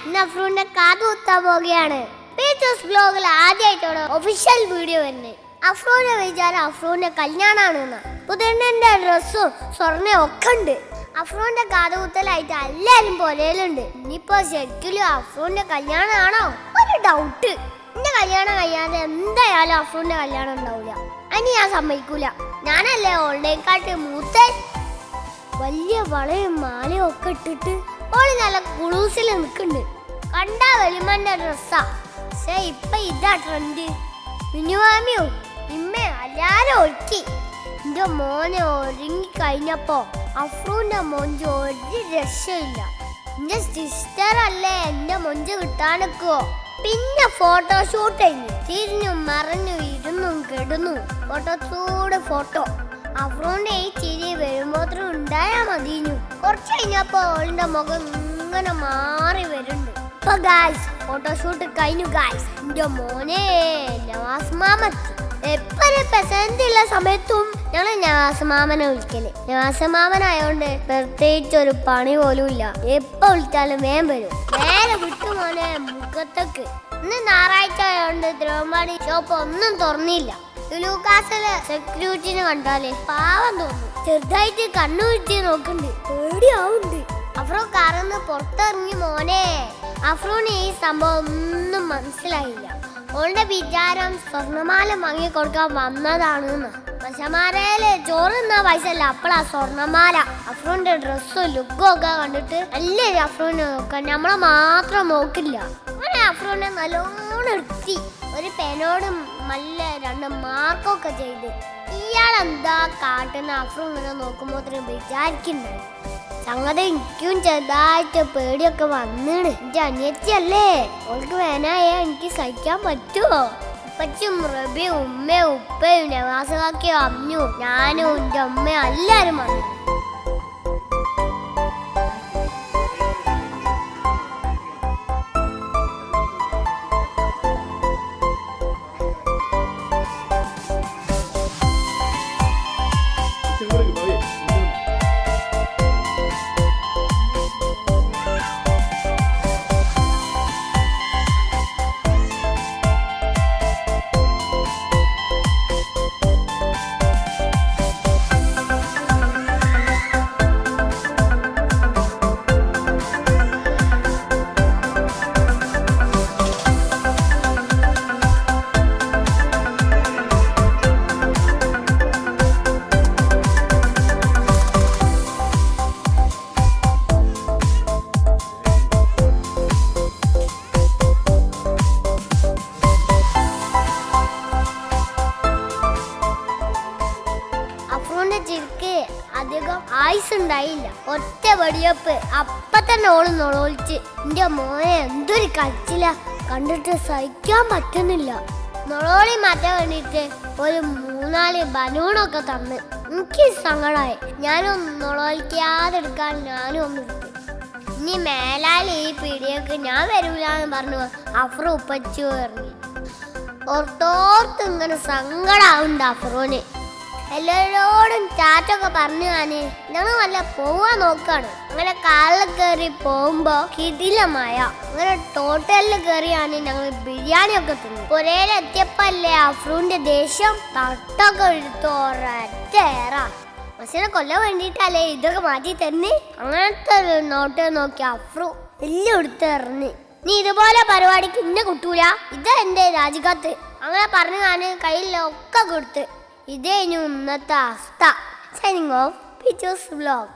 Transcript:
ഇന്ന് അഫ്രൂന്റെ കാത് കുത്താൻ പോവുകയാണ്. പീച്ചേഴ്സ് ബ്ലോഗിൽ ആദ്യമായിട്ടാണ് ഒഫീഷ്യൽ വീഡിയോ വരുന്നത്. അഫ്രൂന്റെ വിചാരം അഫ്രൂന്റെ കല്യാണാണെന്ന്. പുതിയണ്ണിന്റെ ഡ്രസ്സും സ്വർണ്ണയും ഒക്കെ ഉണ്ട്. അഫ്രൂന്റെ കാത് കുത്തലായിട്ട് എല്ലാരും പോലെയുണ്ട്. ഇനിയിപ്പോ ശരിക്കും അഫ്രൂന്റെ കല്യാണമാണോ ഒരു ഡൗട്ട്. എന്റെ കല്യാണം കഴിയാതെ എന്തായാലും അഫ്രൂന്റെ കല്യാണം ഉണ്ടാവില്ല. അതിന് ഞാൻ സമ്മതിക്കൂല. ഞാനല്ലേ ഓൾഡേക്കാട്ട് മൂത്ത. വലിയ വളയും മാലയും ഒക്കെ ഇട്ടിട്ട് ഓള് നല്ല കുളൂസിൽ നിൽക്കുന്നുണ്ട്. കണ്ടാ വലിമന്റെ ഡ്രസ്സാ. പക്ഷെ ഇപ്പൊ ഇതാ ട്രെൻഡ്. മിനുവാമിയോ ഇമ്മയോ എല്ലാരും ഒരുക്കി. എന്റെ മോനെ ഒരുങ്ങി കഴിഞ്ഞപ്പോ അഫ്രൂന്റെ മൊഞ്ച് ഒരു രക്ഷയില്ല. എന്റെ സിസ്റ്റർ അല്ലേ എന്റെ മൊഞ്ച് കിട്ടാനെക്കുവോ. പിന്നെ ഫോട്ടോഷൂട്ട് കഴിഞ്ഞു. തിരിഞ്ഞും മറിഞ്ഞു ഇരുന്നും കെടുന്നു. ഫോട്ടോ അഫ്രൂന്റെ ഈ ചിരി വരുമ്പോത്ര ഉണ്ടായാ മതിഞ്ഞു. കുറച്ച് കഴിഞ്ഞപ്പോ ഓളിന്റെ മുഖം ഇങ്ങനെ മാറി വരുന്നുണ്ട്. ഇപ്പൊ ഗായ്സ് ഫോട്ടോഷൂട്ട് കഴിഞ്ഞു ഗായ്സ്. എന്റെ മോനെ നവാസ് മാമത്തി എപ്പോഴും പ്രസന്റുള്ള സമയത്തും ഞങ്ങൾ നവാസ് മാമനെ വിളിക്കല്. നവാസ് മാമനായോണ്ട് പ്രത്യേകിച്ച് ഒരു പണി പോലും ഇല്ല. എപ്പോ വിളിച്ചാലും വേഗം വരും. നേരെ വിട്ടു മോനെ മുഖത്തേക്ക്. ഇന്ന് ഞായറാഴ്ച ആയോണ്ട് തിരുവമ്പാടി ഷോപ്പ് ഒന്നും തുറന്നില്ല. ലൂക്കാസിലെ സെക്യൂരിറ്റിനെ കണ്ടാലേ പാവം തോന്നും. ചെറുതായിട്ട് കണ്ണു വിളിച്ച് നോക്കണ്ട്. പേടിയാവുണ്ട്. അഫ്രോ കാറിന്ന് പുറത്തിറങ്ങി മോനെ. അഫ്രോന് ഈ സംഭവം ഒന്നും മനസ്സിലായില്ല. ഓളുടെ വിചാരം സ്വർണ്ണമാല വാങ്ങി കൊടുക്കാൻ വന്നതാണ്. പശമാരയില് ചോറുന്ന പൈസ അല്ല, അപ്പളാ സ്വർണ്ണമാല. അഫ്രോന്റെ ഡ്രസ്സും ലുക്കും ഒക്കെ കണ്ടിട്ട് എല്ലാരും അഫ്രോനെ നോക്കാൻ, നമ്മളെ മാത്രം നോക്കില്ല. അങ്ങനെ അഫ്രോനെ നല്ലോണം എടുത്തി. ഒരു പെനോട് നല്ല 2 മാർക്കൊക്കെ ചെയ്ത്. ഇയാളെന്താ കാട്ടുന്ന അഫ്രോ ഇങ്ങനെ നോക്കുമ്പോ വിചാരിക്കുന്നുണ്ട്. സംഗതി എനിക്കും ചെറുതായിട്ട് പേടിയൊക്കെ വന്നിണ്. എന്റെ അനിയത്തിയല്ലേ, ഓൾക്ക് വേനായ എനിക്ക് സഹിക്കാൻ പറ്റുമോ? ഉപ്പച്ചും റബിയും ഉമ്മയും ഉപ്പയും നവാസകാക്കിയും അമ്മയും ഞാനും എന്റെ അമ്മയും എല്ലാരും വന്നു. ചിരിക്ക് അധികം ആയുസ് ഉണ്ടായില്ല. ഒറ്റ വെടിയപ്പ് അപ്പൊ തന്നെ ഓള് നൊളോളിച്ച്. എന്റെ മോനെ എന്തൊരു കച്ചില കണ്ടിട്ട് സഹിക്കാൻ പറ്റുന്നില്ല. നൊളോളി മാറ്റാൻ വേണ്ടിട്ട് ഒരു 3-4 ബലൂണൊക്കെ തന്ന്. എനിക്ക് സങ്കടമായി. ഞാനും നൊളോളിക്കാതെ എടുക്കാൻ ഞാനും ഒന്ന് എടുത്ത്. ഇനി മേലാൽ ഈ പീടിയൊക്കെ ഞാൻ വരൂലെന്ന് പറഞ്ഞു അഫ്രോ ഉപ്പച്ചു പറഞ്ഞു. ഓർത്തോർത്ത് ഇങ്ങനെ സങ്കടാവുണ്ട് അഫ്രോന്. എല്ലാരോടും ചാറ്റൊക്കെ പറഞ്ഞു. ഞങ്ങൾ വല്ല പോവാൻ നോക്കാണ്. അങ്ങനെ കാറിൽ കയറി പോകുമ്പോ കിടിലമായ അങ്ങനെ ടോട്ടലിൽ കയറിയാണ് ഞങ്ങൾ ബിരിയാണി ഒക്കെ തിന്നു. പുരയിലെത്തിയപ്പല്ലേ അഫ്രൂന്റെ ദേഷ്യം. തട്ടൊക്കെ എടുത്ത് ഒരേറാ. മസിനെ കൊല്ലാൻ വേണ്ടിട്ടല്ലേ ഇതൊക്കെ മാറ്റി തന്നെ. അങ്ങനത്തെ ഒരു നോട്ട് നോക്കി അഫ്രൂ എല്ലാം എടുത്ത് എറിഞ്ഞ്. നീ ഇതുപോലെ പരിപാടിക്ക് ഇന്നെ കിട്ടൂല, ഇത് എന്റെ രാജികത്ത് അങ്ങനെ പറഞ്ഞു കയ്യിലൊക്കെ കൊടുത്ത്. ഇതേനു ഇന്നത്തെ അവസ്ഥ. Signing off Peachers vlog.